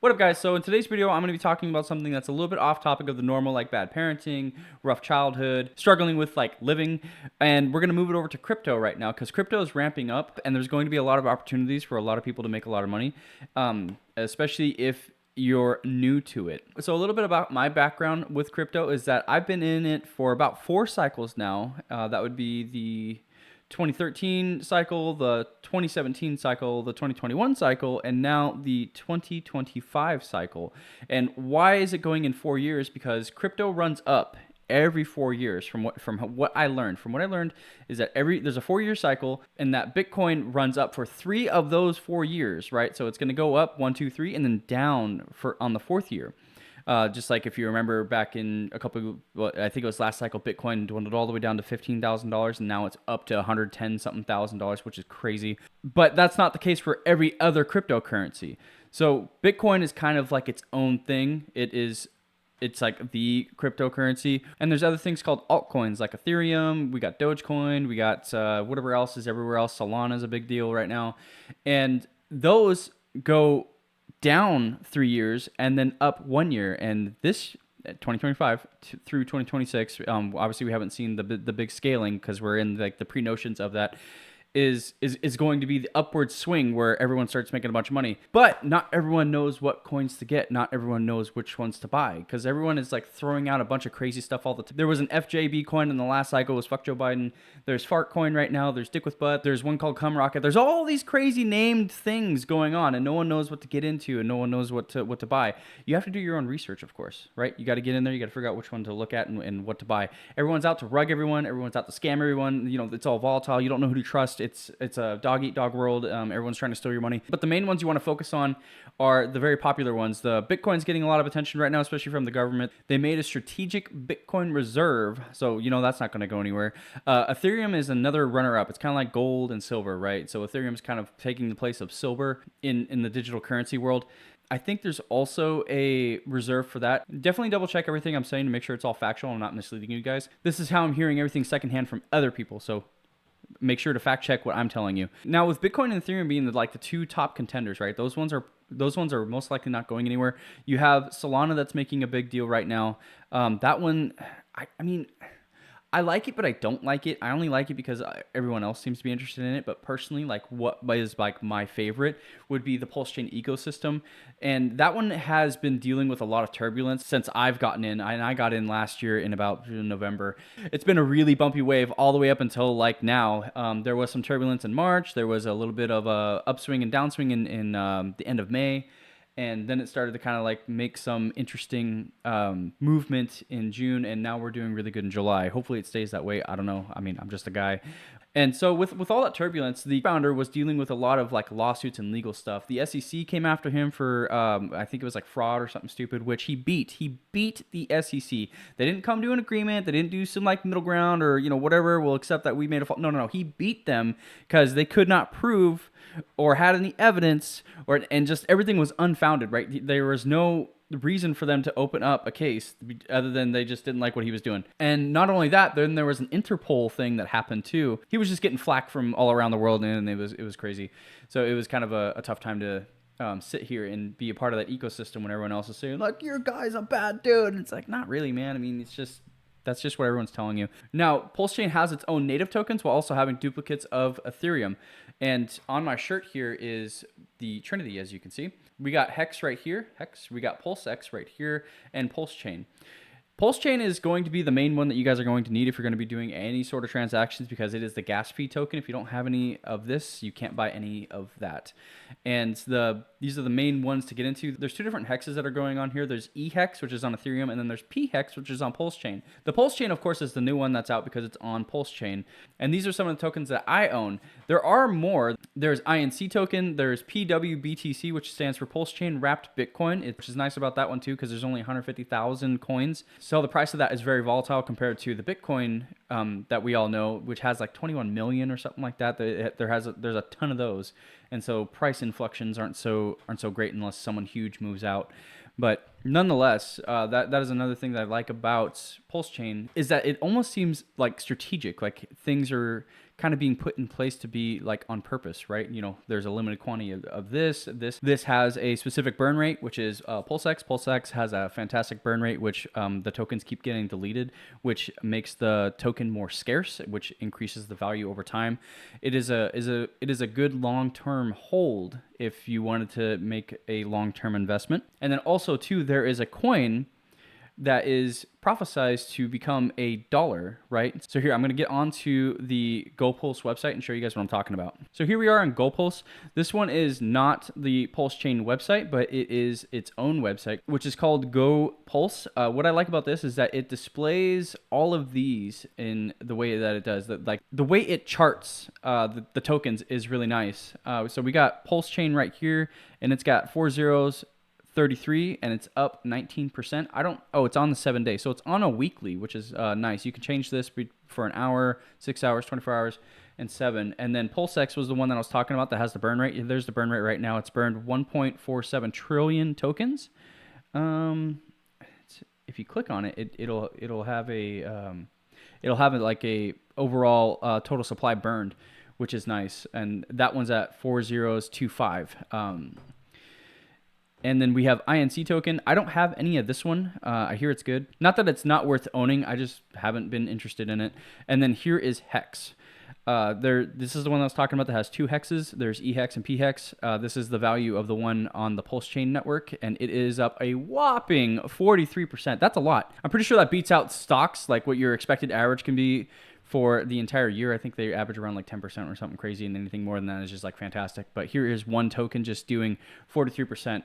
What up, guys? So in today's video, I'm going to be talking about something that's a little bit off topic of the normal, like bad parenting, rough childhood, struggling with like living, and we're going to move it over to crypto right now because crypto is ramping up, and there's going to be a lot of opportunities for a lot of people to make a lot of money, especially if you're new to it. So a little bit about my background with crypto is that I've been in it for about 4 cycles now. That would be the 2013 cycle, the 2017 cycle, the 2021 cycle, and now the 2025 cycle. And why is it going in 4 years? Because crypto runs up every 4 years from what I learned. From what I learned is that there's a 4-year cycle, and that Bitcoin runs up for 3 of those 4 years, right? So it's going to go up 1, 2, 3, and then down on the 4th year. Just like if you remember back in I think it was last cycle, Bitcoin dwindled all the way down to $15,000, and now it's up to 110 something thousand dollars, which is crazy. But that's not the case for every other cryptocurrency. So Bitcoin is kind of like its own thing. It's like the cryptocurrency, and there's other things called altcoins like Ethereum. We got Dogecoin. We got whatever else is everywhere else. Solana is a big deal right now, and those go down 3 years and then up 1 year. And this 2025 through 2026, obviously we haven't seen the big scaling because we're in like the pre-notions of that. Is going to be the upward swing where everyone starts making a bunch of money. But not everyone knows what coins to get. Not everyone knows which ones to buy because everyone is like throwing out a bunch of crazy stuff all the time. There was an FJB coin in the last cycle, was fuck Joe Biden. There's Fart coin right now. There's Dick with Butt. There's one called Cum Rocket. There's all these crazy named things going on, and no one knows what to get into, and no one knows what to buy. You have to do your own research, of course, right? You got to get in there. You got to figure out which one to look at and what to buy. Everyone's out to rug everyone. Everyone's out to scam everyone. You know, it's all volatile. You don't know who to trust. It's a dog eat dog world. Everyone's trying to steal your money. But the main ones you want to focus on are the very popular ones. The Bitcoin's getting a lot of attention right now, especially from the government. They made a strategic Bitcoin reserve, so you know that's not going to go anywhere. Ethereum is another runner-up. It's kind of like gold and silver, right? So Ethereum's kind of taking the place of silver in the digital currency world. I think there's also a reserve for that. Definitely double check everything I'm saying to make sure it's all factual. I'm not misleading you guys. This is how I'm hearing everything secondhand from other people, so make sure to fact check what I'm telling you. Now, with Bitcoin and Ethereum being like the 2 top contenders, right? Those ones are most likely not going anywhere. You have Solana that's making a big deal right now. That one, I mean, I like it, but I don't like it. I only like it because everyone else seems to be interested in it. But personally, like what is like my favorite would be the Pulse Chain ecosystem. And that one has been dealing with a lot of turbulence since I've gotten in. And I got in last year in about November. It's been a really bumpy wave all the way up until like now. There was some turbulence in March. There was a little bit of a upswing and downswing in the end of May. And then it started to kind of like make some interesting movement in June, and now we're doing really good in July. Hopefully it stays that way. I don't know. I mean, I'm just a guy. And so with all that turbulence, the founder was dealing with a lot of like lawsuits and legal stuff. The SEC came after him for I think it was like fraud or something stupid, which he beat. He beat the SEC. They didn't come to an agreement. They didn't do some like middle ground or whatever. We'll accept that we made a fault. No. He beat them because they could not prove or had any evidence, and just everything was unfounded, right? There was no reason for them to open up a case other than they just didn't like what he was doing. And not only that, then there was an Interpol thing that happened too. He was just getting flack from all around the world, and it was crazy. So it was kind of a tough time to sit here and be a part of that ecosystem when everyone else is saying like, your guy's a bad dude. And it's like, not really, man. I mean, that's just what everyone's telling you. Now, Pulse Chain has its own native tokens while also having duplicates of Ethereum. And on my shirt here is the Trinity, as you can see. We got Hex right here, Hex. We got Pulse X right here, and Pulse Chain. Pulse Chain is going to be the main one that you guys are going to need if you're going to be doing any sort of transactions because it is the gas fee token. If you don't have any of this, you can't buy any of that. And these are the main ones to get into. There's 2 different hexes that are going on here. There's E-Hex, which is on Ethereum, and then there's P-Hex, which is on Pulse Chain. The Pulse Chain, of course, is the new one that's out because it's on Pulse Chain. And these are some of the tokens that I own. There are more. There's INC token. There's PWBTC, which stands for Pulse Chain Wrapped Bitcoin, which is nice about that one too because there's only 150,000 coins. So the price of that is very volatile compared to the Bitcoin that we all know, which has like 21 million or something like that. There's a ton of those, and so price inflections aren't so great unless someone huge moves out. But nonetheless, that is another thing that I like about Pulse Chain is that it almost seems like strategic, like things are kind of being put in place to be like on purpose, right? There's a limited quantity of this. This has a specific burn rate, which is PulseX. PulseX has a fantastic burn rate, which the tokens keep getting deleted, which makes the token more scarce, which increases the value over time. It is a good long-term hold if you wanted to make a long-term investment. And then also too, there is a coin that is prophesized to become $1, right? So here, I'm going to get onto the GoPulse website and show you guys what I'm talking about. So here we are on GoPulse. This one is not the Pulse Chain website, but it is its own website, which is called GoPulse. What I like about this is that it displays all of these in the way that it does. Like the way it charts the tokens is really nice. So we got Pulse Chain right here, and it's got 4 zeros, 33, and it's up 19%. It's on the 7 day. So it's on a weekly, which is nice. You can change this for an hour, 6 hours, 24 hours, and 7. And then PulseX was the one that I was talking about that has the burn rate. There's the burn rate right now. It's burned 1.47 trillion tokens. If you click on it, it'll have like a overall total supply burned, which is nice. And that one's at 4025. And then we have INC token. I don't have any of this one. I hear it's good. Not that it's not worth owning. I just haven't been interested in it. And then here is Hex. This is the one I was talking about that has 2 hexes. There's eHex and pHex. This is the value of the one on the Pulse Chain network, and it is up a whopping 43%. That's a lot. I'm pretty sure that beats out stocks, like what your expected average can be for the entire year. I think they average around like 10% or something crazy, and anything more than that is just like fantastic. But here is one token just doing 43%.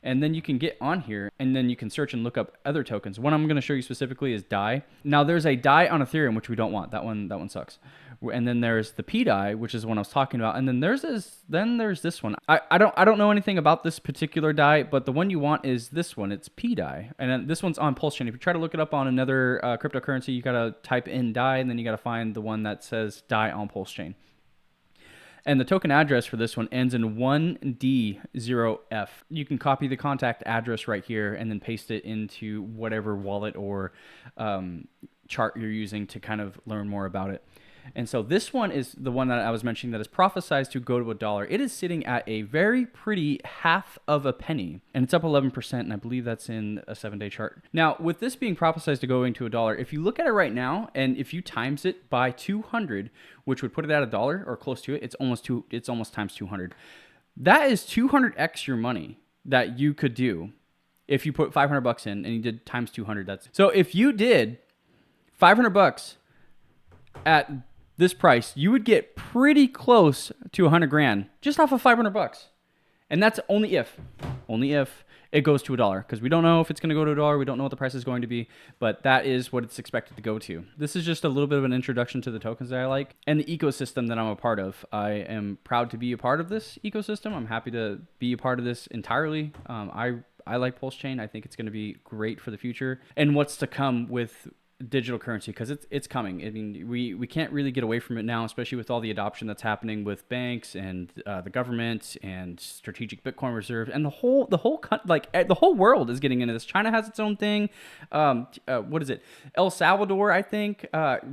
And then you can get on here and then you can search and look up other tokens. One I'm going to show you specifically is DAI. Now there's a DAI on Ethereum, which we don't want. That one sucks. And then there's the PDAI, which is the one I was talking about. And then there's this one. I don't know anything about this particular DAI, but the one you want is this one. It's PDAI. And then this one's on Pulse Chain. If you try to look it up on another cryptocurrency, you got to type in DAI, and then you got to find the one that says DAI on Pulse Chain. And the token address for this one ends in 1D0F. You can copy the contact address right here and then paste it into whatever wallet or chart you're using to kind of learn more about it. And so this one is the one that I was mentioning that is prophesized to go to $1. It is sitting at a very pretty half of a penny, and it's up 11%, and I believe that's in a 7-day chart. Now, with this being prophesized to going to $1, if you look at it right now, and if you times it by 200, which would put it at $1 or close to it, it's almost times 200. That is 200x your money that you could do if you put $500 in and you did times 200. So if you did $500 at this price, you would get pretty close to 100 grand just off of $500. And that's only if it goes to $1, because we don't know if it's going to go to $1. We don't know what the price is going to be, but that is what it's expected to go to. This is just a little bit of an introduction to the tokens that I like and the ecosystem that I'm a part of. I am proud to be a part of this ecosystem. I'm happy to be a part of this entirely. I like Pulse Chain. I think it's going to be great for the future and what's to come with digital currency, because it's coming. I mean, we can't really get away from it now, especially with all the adoption that's happening with banks and the government and strategic Bitcoin reserve, and the whole world is getting into this. China has its own thing. What is it? El Salvador, I think,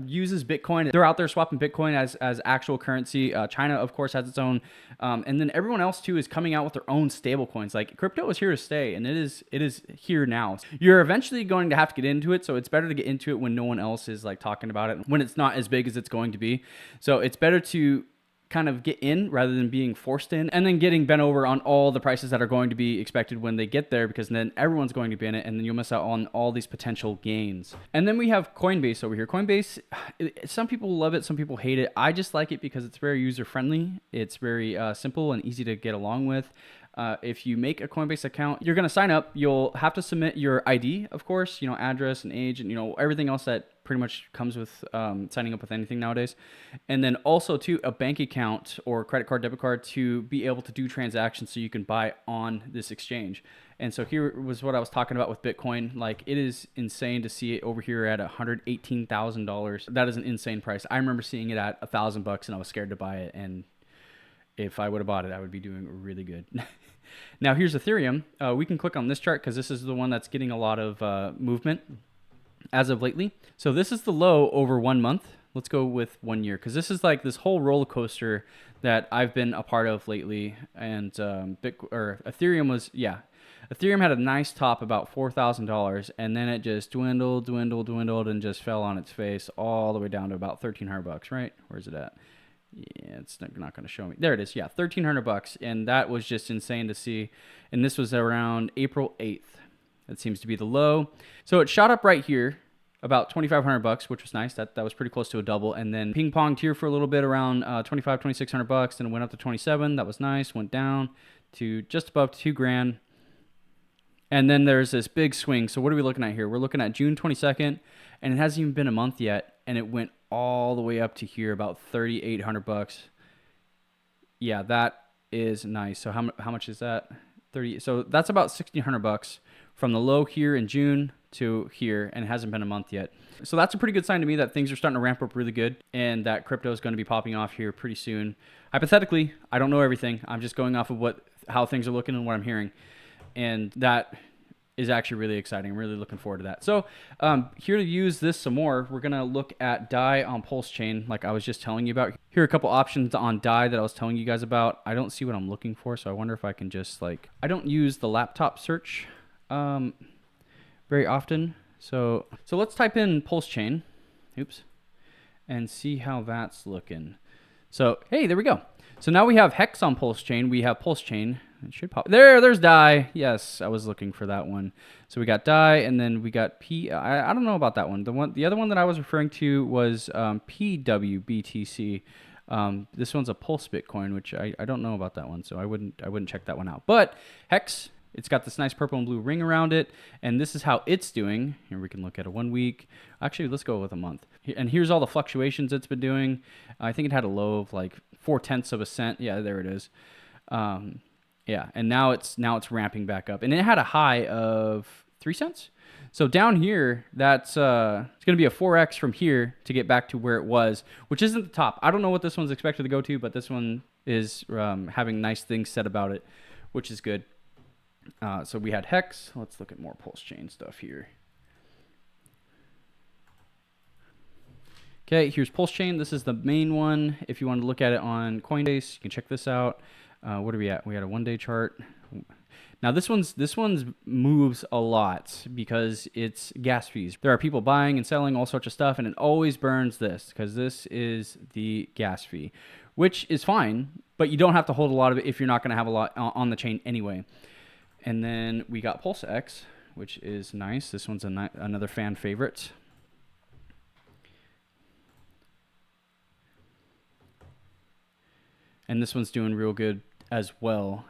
uses Bitcoin. They're out there swapping Bitcoin as actual currency. China, of course, has its own, and then everyone else too is coming out with their own stable coins. Like, crypto is here to stay, and it is here now. You're eventually going to have to get into it, so it's better to get into it when no one else is like talking about it, when it's not as big as it's going to be. So it's better to kind of get in rather than being forced in and then getting bent over on all the prices that are going to be expected when they get there, because then everyone's going to be in it and then you'll miss out on all these potential gains. And then we have Coinbase over here. Coinbase, some people love it, some people hate it. I just like it because it's very user friendly. It's very simple and easy to get along with. If you make a Coinbase account, you're going to sign up. You'll have to submit your ID, of course, address and age and, everything else that pretty much comes with signing up with anything nowadays. And then also too, a bank account or credit card, debit card to be able to do transactions so you can buy on this exchange. And so here was what I was talking about with Bitcoin. Like, it is insane to see it over here at $118,000. That is an insane price. I remember seeing it at $1,000 and I was scared to buy it. And if I would have bought it, I would be doing really good. Now here's Ethereum. We can click on this chart because this is the one that's getting a lot of movement as of lately. So this is the low over 1 month. Let's go with 1 year, because this is like this whole roller coaster that I've been a part of lately. And Ethereum was, yeah, Ethereum had a nice top about $4,000, and then it just dwindled, and just fell on its face all the way down to about $1,300, right? Where's it at? Yeah, it's not going to show me. There it is. Yeah, $1,300, and that was just insane to see. And this was around April 8th. That seems to be the low. So it shot up right here, about $2,500, which was nice. That was pretty close to a double. And then ping ponged here for a little bit around $2,600. Then it went up to 27. That was nice. Went down to just above $2,000. And then there's this big swing. So what are we looking at here? We're looking at June 22nd, and it hasn't even been a month yet, and it went all the way up to here, about $3,800. Yeah, that is nice. So how much is that? 30. So that's about $1,600 from the low here in June to here, and it hasn't been a month yet. So that's a pretty good sign to me that things are starting to ramp up really good, and that crypto is going to be popping off here pretty soon. Hypothetically, I don't know everything. I'm just going off of how things are looking and what I'm hearing. And that is actually really exciting. I'm really looking forward to that. So here to use this some more, we're going to look at DAI on Pulse Chain, like I was just telling you about. Here are a couple options on DAI that I was telling you guys about. I don't see what I'm looking for, so I wonder if I can just I don't use the laptop search very often. So let's type in Pulse Chain, and see how that's looking. So, hey, there we go. So now we have Hex on Pulse Chain. We have Pulse Chain. It should pop. There's DAI. Yes, I was looking for that one. So we got DAI, and then we got P. I don't know about that one. The other one that I was referring to was PWBTC. This one's a Pulse Bitcoin, which I don't know about that one, so I wouldn't check that one out. But Hex, it's got this nice purple and blue ring around it, and this is how it's doing. Here we can look at a 1 week. Actually, let's go with a month. And here's all the fluctuations it's been doing. I think it had a low of like 0.4 of a cent. Yeah, there it is. Yeah, and now it's ramping back up, and it had a high of 3 cents. So down here, that's it's going to be a 4x from here to get back to where it was, which isn't the top. I don't know what this one's expected to go to, but this one is having nice things said about it, which is good. So we had Hex. Let's look at more Pulse Chain stuff here. Okay, here's Pulse Chain. This is the main one. If you want to look at it on Coinbase, you can check this out. What are we at? We had a 1 day chart. Now this one's moves a lot because it's gas fees. There are people buying and selling all sorts of stuff, and it always burns this because this is the gas fee, which is fine, but you don't have to hold a lot of it if you're not going to have a lot on the chain anyway. And then we got Pulse X, which is nice. This one's another fan favorite. And this one's doing real good as well.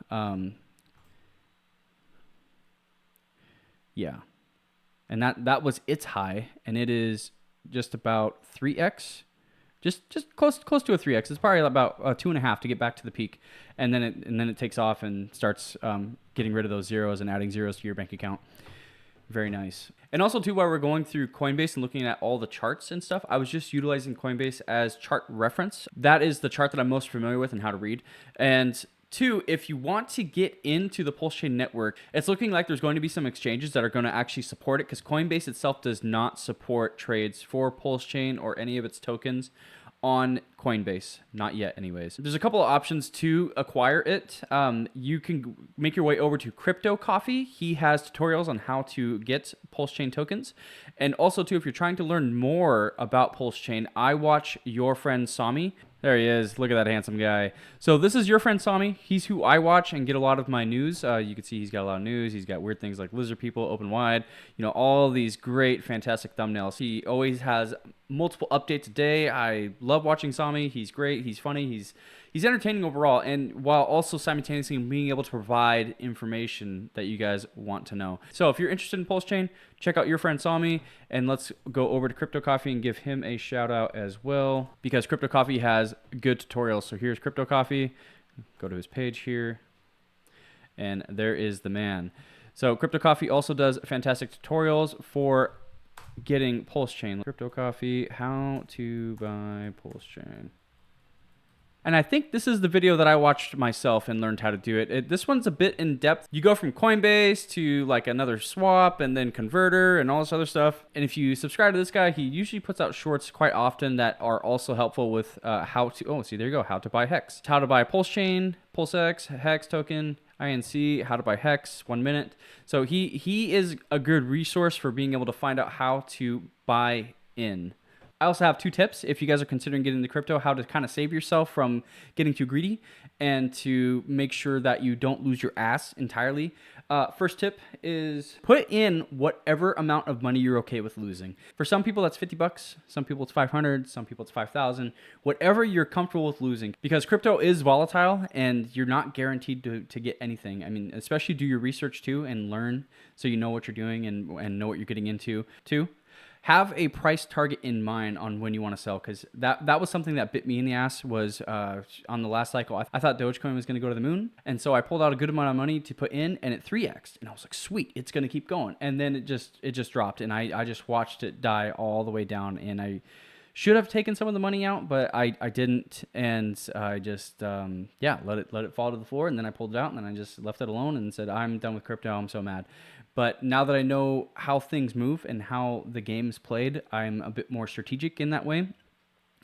Yeah. And that was its high, and it is just about 3x. Just close to a 3x. It's probably about 2.5 to get back to the peak. And then it takes off and starts getting rid of those zeros and adding zeros to your bank account. Very nice. And also, too, while we're going through Coinbase and looking at all the charts and stuff, I was just utilizing Coinbase as chart reference. That is the chart that I'm most familiar with and how to read. And two, if you want to get into the Pulse Chain network, it's looking like there's going to be some exchanges that are going to actually support it, because Coinbase itself does not support trades for Pulse Chain or any of its tokens on Coinbase. Not yet, anyways. There's a couple of options to acquire it. You can make your way over to Crypto Coffee. He has tutorials on how to get Pulse Chain tokens. And also, too, if you're trying to learn more about Pulse Chain, I watch your friend Sami. There he is. Look at that handsome guy. So this is your friend Sami. He's who I watch and get a lot of my news. You can see he's got a lot of news. He's got weird things like lizard people, open wide, all these great, fantastic thumbnails. He always has multiple updates a day. I love watching Sami. He's great. He's funny. He's entertaining overall, and while also simultaneously being able to provide information that you guys want to know. So if you're interested in Pulse Chain, check out your friend Sami, and let's go over to Crypto Coffee and give him a shout out as well, because Crypto Coffee has good tutorials. So here's Crypto Coffee. Go to his page here, and there is the man. So Crypto Coffee also does fantastic tutorials for getting Pulse Chain. Crypto Coffee, how to buy Pulse Chain. And I think this is the video that I watched myself and learned how to do it. This one's a bit in depth. You go from Coinbase to like another swap and then converter and all this other stuff. And if you subscribe to this guy, he usually puts out shorts quite often that are also helpful with how to, oh, see, there you go, how to buy Hex, how to buy Pulse Chain, PulseX, Hex token, INC, how to buy Hex, 1 minute. So he is a good resource for being able to find out how to buy in. I also have 2 tips if you guys are considering getting into crypto, how to kind of save yourself from getting too greedy and to make sure that you don't lose your ass entirely. First tip is put in whatever amount of money you're okay with losing. For some people, that's $50. Some people it's 500. Some people it's 5,000. Whatever you're comfortable with losing, because crypto is volatile and you're not guaranteed to get anything. I mean, especially do your research too and learn so you know what you're doing and know what you're getting into too. Have a price target in mind on when you want to sell, because that was something that bit me in the ass. Was on the last cycle, I thought Dogecoin was going to go to the moon, and so I pulled out a good amount of money to put in, and it 3x'd, and I was like, sweet, it's going to keep going. And then it just dropped, and I just watched it die all the way down, and I should have taken some of the money out, but I didn't, and I just let it fall to the floor, and then I pulled it out, and then I just left it alone and said, I'm done with crypto. I'm so mad. But now that I know how things move and how the game's played, I'm a bit more strategic in that way.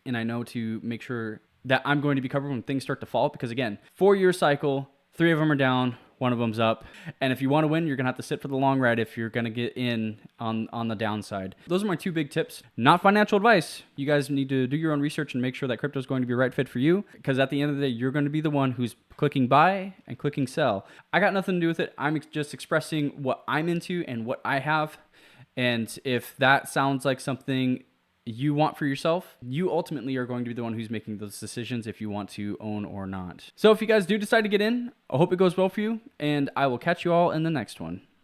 And I know to make sure that I'm going to be covered when things start to fall. Because again, 4-year cycle, 3 of them are down, 1 of them's up. And if you want to win, you're going to have to sit for the long ride if you're going to get in on the downside. Those are my 2 big tips. Not financial advice. You guys need to do your own research and make sure that crypto is going to be a right fit for you. Because at the end of the day, you're going to be the one who's clicking buy and clicking sell. I got nothing to do with it. I'm just expressing what I'm into and what I have. And if that sounds like something you want for yourself, you ultimately are going to be the one who's making those decisions if you want to own or not. So if you guys do decide to get in, I hope it goes well for you, and I will catch you all in the next one.